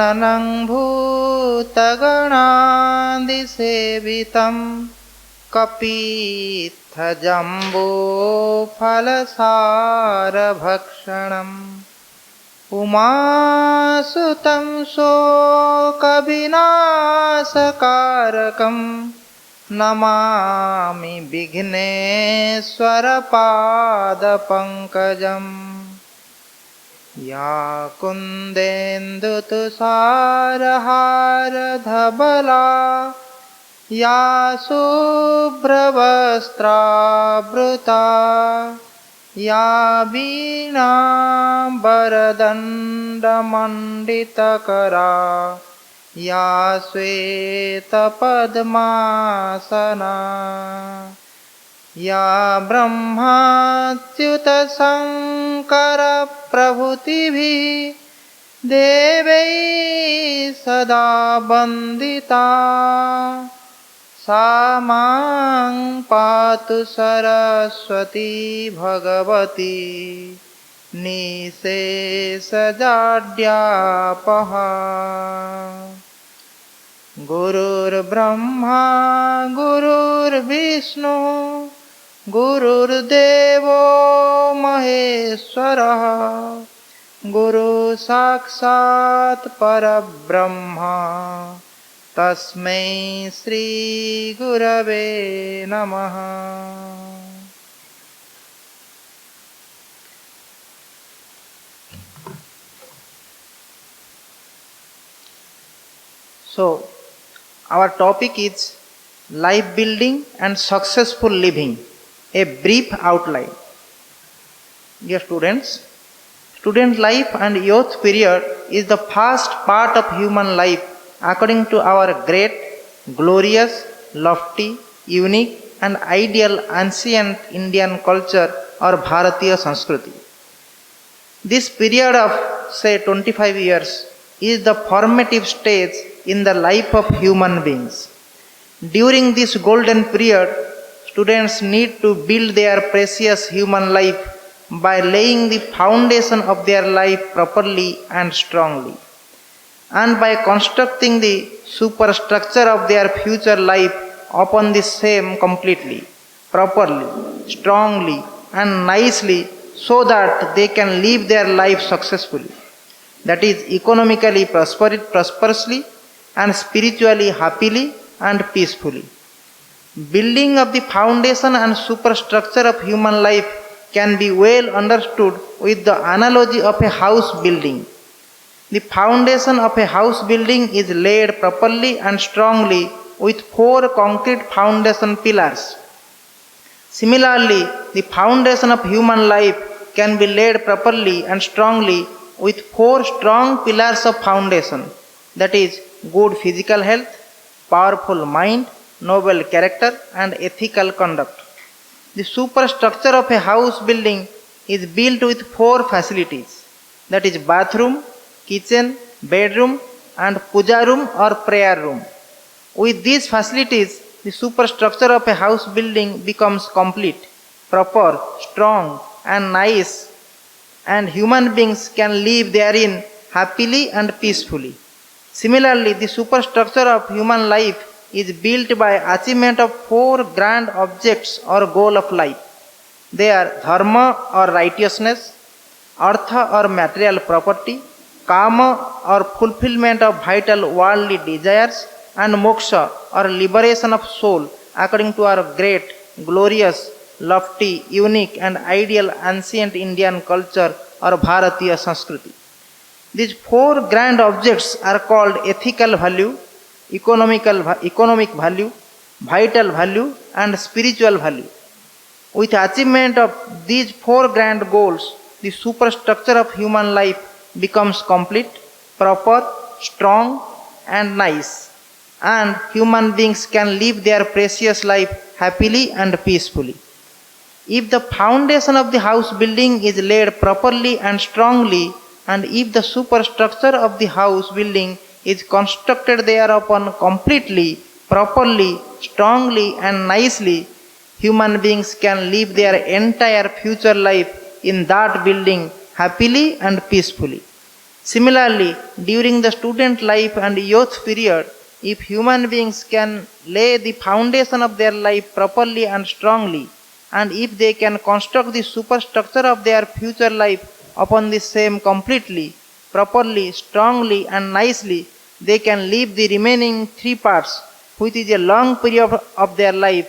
काननं भूतगणादिसेवितं कपित्थजम्बूफलसारभक्षणम् उमासुतं शोकविनाशकारकं नमामि विघ्नेश्वरपादपङ्कजम्। या कुन्देन्दुतुषारहारधवला या शुभ्रवस्त्रावृता या वीणाम्बरदण्डमण्डितकरा या श्वेतपद्मासना या ब्रह्माच्युतशङ्करप्रभृतिभिः देवैः सदा वन्दिता सा मां पातु सरस्वती भगवती निःशेषजाड्यापहा। गुरुर्ब्रह्मा गुरुर्विष्णु गुरुर्देवो महेश्वरः गुरुसाक्षात् परब्रह्मा तस्मै श्री गुरवे नमः। So, our topic is life building and successful living. A brief outline. Dear students, student life and youth period is the first part of human life according to our great, glorious, lofty, unique and ideal ancient Indian culture or Bharatiya Sanskriti. This period of say 25 years is the formative stage in the life of human beings. During this golden period, students need to build their precious human life by laying the foundation of their life properly and strongly, and by constructing the superstructure of their future life upon the same completely, properly, strongly and nicely, so that they can live their life successfully, that is economically prosperously and spiritually happily and peacefully. Building of the foundation and superstructure of human life can be well understood with the analogy of a house building. The foundation of a house building is laid properly and strongly with 4 concrete foundation pillars. Similarly, the foundation of human life can be laid properly and strongly with 4 strong pillars of foundation, that is good physical health, powerful mind, noble character and ethical conduct. The superstructure of a house building is built with 4 facilities, that is bathroom, kitchen, bedroom and puja room or prayer room. With these facilities, the superstructure of a house building becomes complete, proper, strong and nice, and human beings can live therein happily and peacefully. Similarly, the superstructure of human life is built by achievement of 4 grand objects or goal of life. They are dharma or righteousness, artha or material property, kama or fulfillment of vital worldly desires, and moksha or liberation of soul according to our great, glorious, lofty, unique and ideal ancient Indian culture or Bharatiya Sanskriti. These 4 grand objects are called ethical value, economic value, vital value and spiritual value. With achievement of these 4 grand goals, the superstructure of human life becomes complete, proper, strong and nice, and human beings can live their precious life happily and peacefully. If the foundation of the house building is laid properly and strongly, and if the superstructure of the house building is constructed thereupon completely, properly, strongly and nicely, human beings can live their entire future life in that building happily and peacefully. Similarly, during the student life and youth period, if human beings can lay the foundation of their life properly and strongly, and if they can construct the superstructure of their future life upon the same completely, properly, strongly, and nicely, they can live the remaining three parts, which is a long period of their life,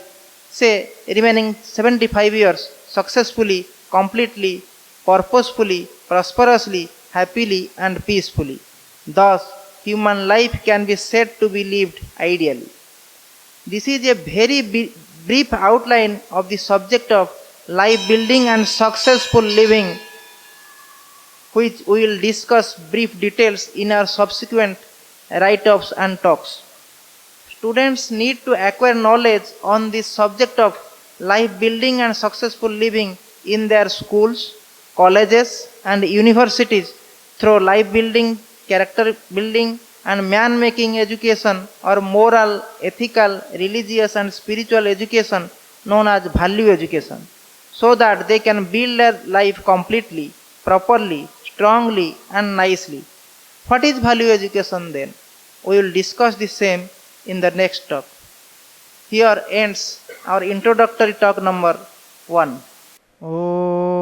say remaining 75 years, successfully, completely, purposefully, prosperously, happily, and peacefully. Thus, human life can be said to be lived ideally. This is a very brief outline of the subject of life building and successful living, which we will discuss brief details in our subsequent write-ups and talks. Students need to acquire knowledge on this subject of life building and successful living in their schools, colleges, and universities through life building, character building, and man making education or moral, ethical, religious, and spiritual education known as value education, so that they can build their life completely, properly, strongly, and nicely. What is value education then? We will discuss the same in the next talk. Here ends our introductory talk number 1. Oh.